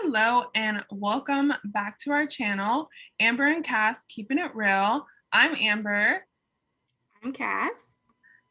Hello and welcome back to our channel, Amber and Cass Keeping It Real. I'm Amber. I'm Cass.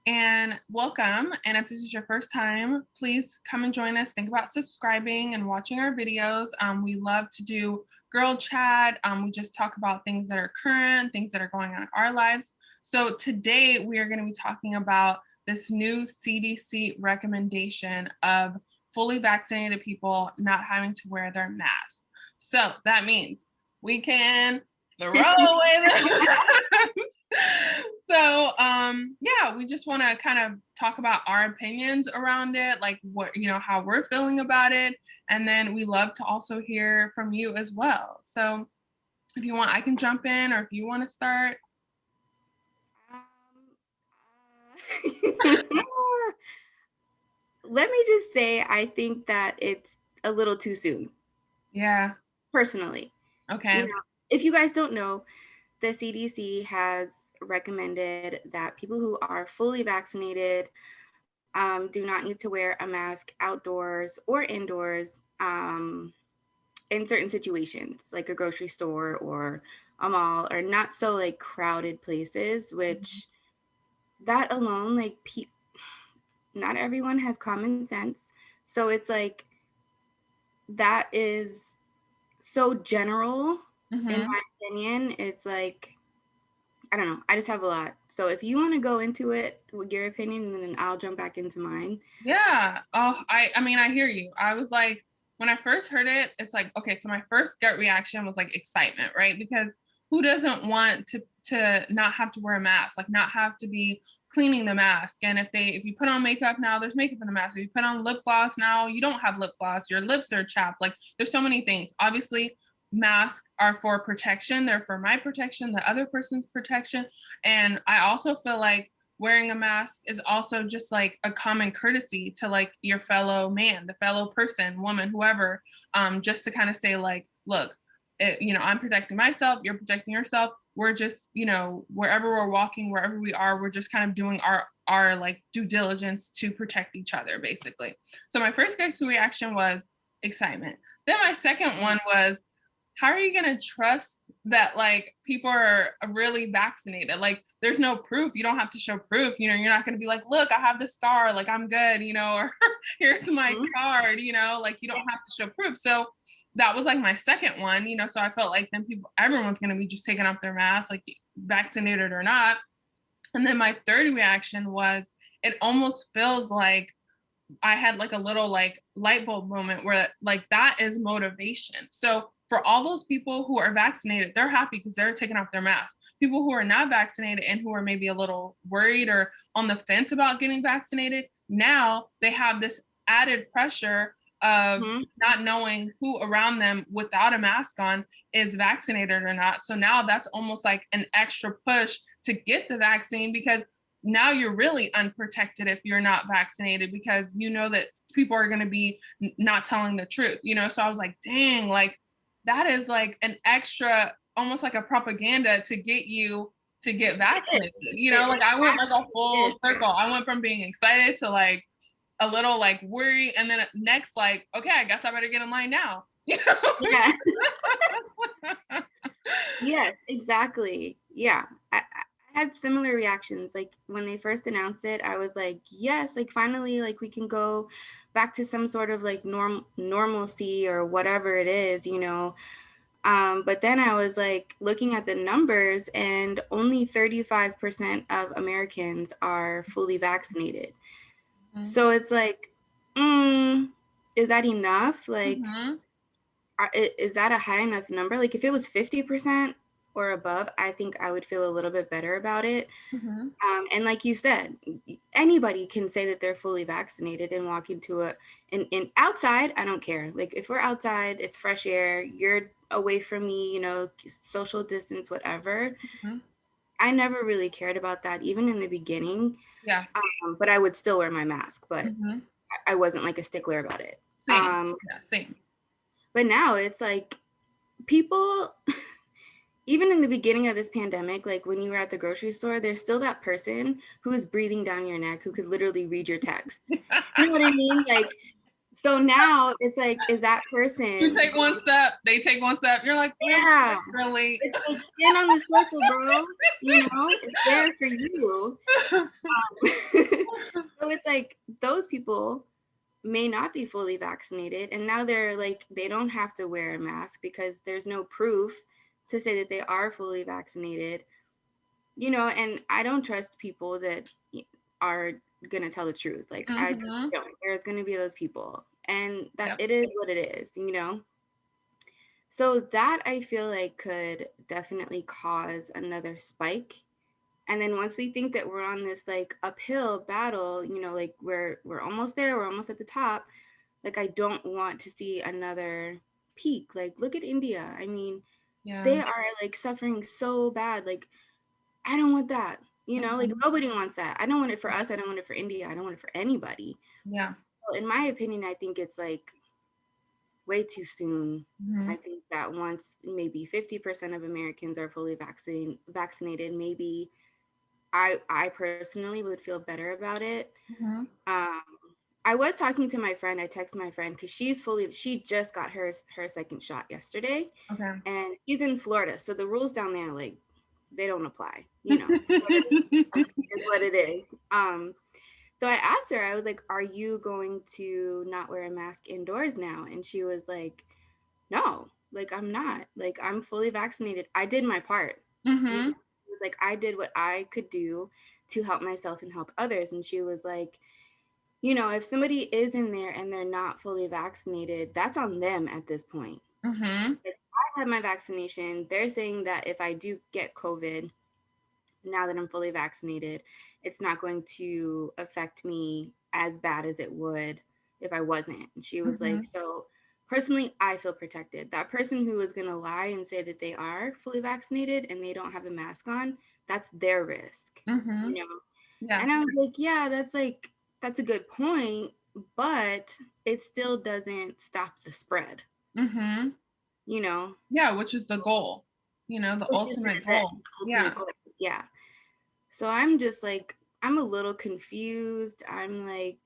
And welcome. And if this is your first time, please come and join us. Think about subscribing and watching our videos. We love to do girl chat. We just talk about things that are current, things that are going on in our lives. So today we are going to be talking about this new CDC recommendation of fully vaccinated people not having to wear their mask. So that means we can throw away the mask. So yeah, we just want to kind of talk about our opinions around it, like what, how we're feeling about it. And then we love to also hear from you as well. So if you want, I can jump in, or if you want to start. Let me just say, I think that it's a little too soon. Yeah. Personally. Okay. If you guys don't know, the CDC has recommended that people who are fully vaccinated do not need to wear a mask outdoors or indoors in certain situations, like a grocery store or a mall, or not so like crowded places, which that alone, like not everyone has common sense. So it's like, that is so general, in my opinion. It's like, I don't know. I just have a lot. So if you want to go into it with your opinion, and then I'll jump back into mine. Yeah. Oh, I mean, I hear you. I was like, when I first heard it, it's like, okay, so my first gut reaction was like excitement, right? Because who doesn't want to not have to wear a mask, like not have to be cleaning the mask? And if you put on makeup now, there's makeup in the mask. If you put on lip gloss now, you don't have lip gloss. Your lips are chapped. Like there's so many things. Obviously, masks are for protection. They're for my protection, the other person's protection. And I also feel like wearing a mask is also just like a common courtesy to like your fellow man, the fellow person, woman, whoever, just to kind of say like, look, I'm protecting myself, you're protecting yourself. We're just, wherever we're walking, wherever we are, we're just kind of doing our like due diligence to protect each other, basically. So my first gut reaction was excitement. Then my second one was, how are you going to trust that like people are really vaccinated? Like there's no proof. You don't have to show proof. You're not going to be like, look, I have this scar, like I'm good, or here's my card, like you don't have to show proof. So that was like my second one, so I felt like then everyone's going to be just taking off their mask, like vaccinated or not. And then my third reaction was, it almost feels like I had like a little like light bulb moment where like that is motivation. So for all those people who are vaccinated, they're happy because they're taking off their mask. People who are not vaccinated and who are maybe a little worried or on the fence about getting vaccinated, now they have this added pressure of not knowing who around them without a mask on is vaccinated or not. So now that's almost like an extra push to get the vaccine, because now you're really unprotected if you're not vaccinated, because that people are going to be not telling the truth, so I was like, dang, like that is like an extra, almost like a propaganda to get you to get vaccinated, like I went like a full circle. I went from being excited to like a little like worry, and then next like, okay, I guess I better get in line now. Yeah. Yes, exactly. Yeah. I had similar reactions. Like when they first announced it, I was like, yes, like finally, like we can go back to some sort of like normalcy or whatever it is, but then I was like looking at the numbers, and only 35% of Americans are fully vaccinated. So it's like, is that enough? Like, is that a high enough number? Like if it was 50% or above, I think I would feel a little bit better about it. And like you said, anybody can say that they're fully vaccinated and walk into in outside. I don't care. Like if we're outside, it's fresh air, you're away from me, social distance, whatever. I never really cared about that, even in the beginning. Yeah. But I would still wear my mask, but I wasn't like a stickler about it. Same. But now it's like people, even in the beginning of this pandemic, like when you were at the grocery store, there's still that person who is breathing down your neck who could literally read your text. You know what I mean? Like So now it's like, is that You person take one step, they take one step. You're like, yeah. really? It's like stand on the circle, bro. You know, it's there for you. So it's like those people may not be fully vaccinated, and now they're like they don't have to wear a mask because there's no proof to say that they are fully vaccinated. You know, and I don't trust people that are gonna tell the truth. Like I just Mm-hmm. don't. There's gonna be those people, and that Yep. it is what it is. You know. So that I feel like could definitely cause another spike. And then once we think that we're on this like uphill battle, you know, like we're almost there, we're almost at the top, like I don't want to see another peak. Like look at India. I mean, Yeah. they are like suffering so bad. Like I don't want that. You know, like Mm-hmm. nobody wants that. I don't want it for us. I don't want it for India. I don't want it for anybody. Yeah. Well, in my opinion, I think it's like way too soon. Mm-hmm. I think that once maybe 50% of Americans are fully vaccinated, maybe I personally would feel better about it. Mm-hmm. Um, I was talking to my friend. I texted my friend because she just got her second shot yesterday, Okay. and she's in Florida, so the rules down there like they don't apply. You know, what it is what it is. So I asked her, I was like, "Are you going to not wear a mask indoors now?" And she was like, "No, like I'm not. Like I'm fully vaccinated. I did my part." You Mm-hmm. know, it was like I did what I could do to help myself and help others. And she was like, you know, if somebody is in there and they're not fully vaccinated, that's on them at this point. Mm-hmm. If I had my vaccination, they're saying that if I do get COVID, now that I'm fully vaccinated, it's not going to affect me as bad as it would if I wasn't. And she was Mm-hmm. like, so personally, I feel protected. That person who is going to lie and say that they are fully vaccinated and they don't have a mask on, that's their risk, Mm-hmm. you know? Yeah. And I was like, yeah, that's a good point, but it still doesn't stop the spread, Mm-hmm. you know, Yeah, which is the goal, the which is ultimate the goal. ultimate Yeah. goal. Yeah. So I'm just like, I'm a little confused. I'm like,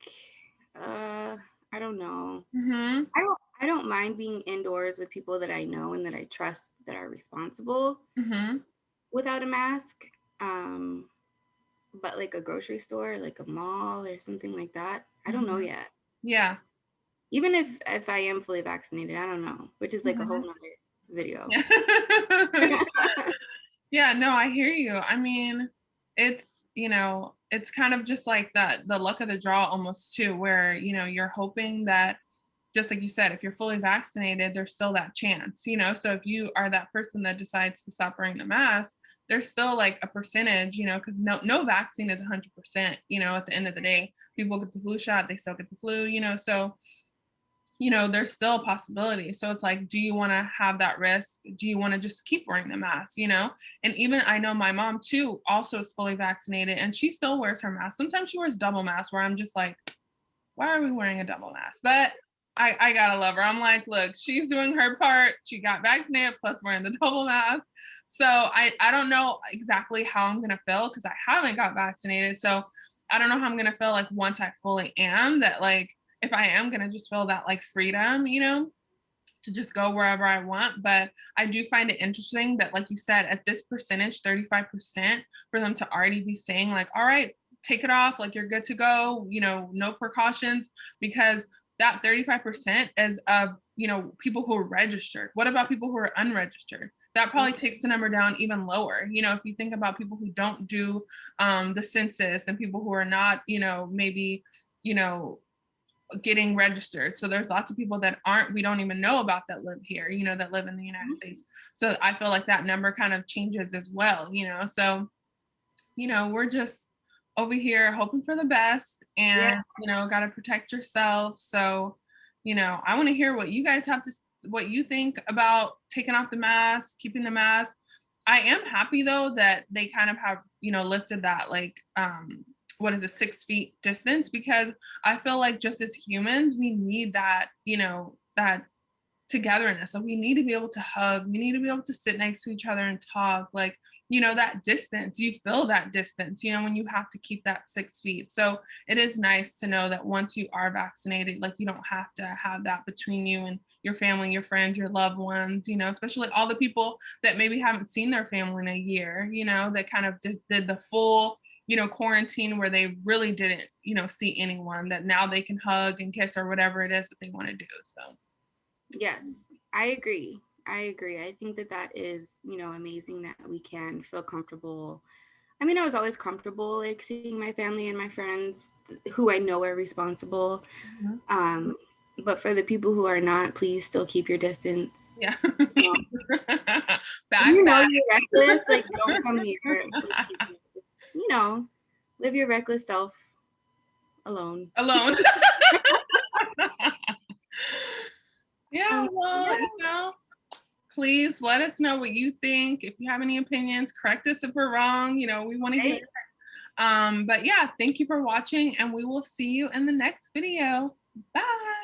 uh, I don't know. Mm-hmm. I don't mind being indoors with people that I know and that I trust that are responsible Mm-hmm. without a mask. Um, but like a grocery store, like a mall or something like that, I don't know Mm-hmm. yet. Yeah. Even if I am fully vaccinated, I don't know, which is like a whole Mm-hmm. nother video. Yeah. Yeah, no, I hear you. I mean, it's kind of just like that, the luck of the draw almost too, where, you're hoping that, just like you said, if you're fully vaccinated, there's still that chance, So if you are that person that decides to stop wearing the mask, there's still like a percentage, because no vaccine is 100%, at the end of the day. People get the flu shot, they still get the flu, so there's still a possibility. So it's like, do you want to have that risk? Do you want to just keep wearing the mask, And even I know my mom too also is fully vaccinated and she still wears her mask. Sometimes she wears double mask where I'm just like, why are we wearing a double mask? But I gotta love her. I'm like, look, she's doing her part. She got vaccinated plus wearing the double mask. So I don't know exactly how I'm gonna feel because I haven't got vaccinated. So I don't know how I'm gonna feel like once I fully am, that like if I am gonna just feel that like freedom, to just go wherever I want. But I do find it interesting that, like you said, at this percentage, 35%, for them to already be saying, like, all right, take it off, like you're good to go, no precautions, because that 35% is of, people who are registered. What about people who are unregistered? That probably takes the number down even lower. If you think about people who don't do the census and people who are not, maybe, you know, getting registered. So there's lots of people that we don't even know about that live here, that live in the United States. So I feel like that number kind of changes as well, So, we're just over here hoping for the best Yeah. and, got to protect yourself. So, I want to hear what you guys have to, what you think about taking off the mask, keeping the mask. I am happy though that they kind of have, lifted that like, what is the 6 feet distance, because I feel like just as humans, we need that, that togetherness. Like we need to be able to hug. We need to be able to sit next to each other and talk. Like, you know, that distance, you feel that distance, you know, when you have to keep that 6 feet. So it is nice to know that once you are vaccinated, like you don't have to have that between you and your family, your friends, your loved ones, you know, especially all the people that maybe haven't seen their family in a year, you know, that kind of just did the full, you know, quarantine where they really didn't, you know, see anyone, that now they can hug and kiss or whatever it is that they want to do. So Yes, I agree. I agree. I think that that is, you know, amazing that we can feel comfortable. I mean, I was always comfortable like seeing my family and my friends who I know are responsible. mhm. Um, but for the people who are not, please still keep your distance. Yeah. You if Back, you know back. you're reckless, like don't come near. Like, you know, live your reckless self alone. Alone. Yeah, well, Yeah. you know, please let us know what you think. If you have any opinions, correct us if we're wrong. You know, we want to hear. Right. But yeah, thank you for watching, and we will see you in the next video. Bye.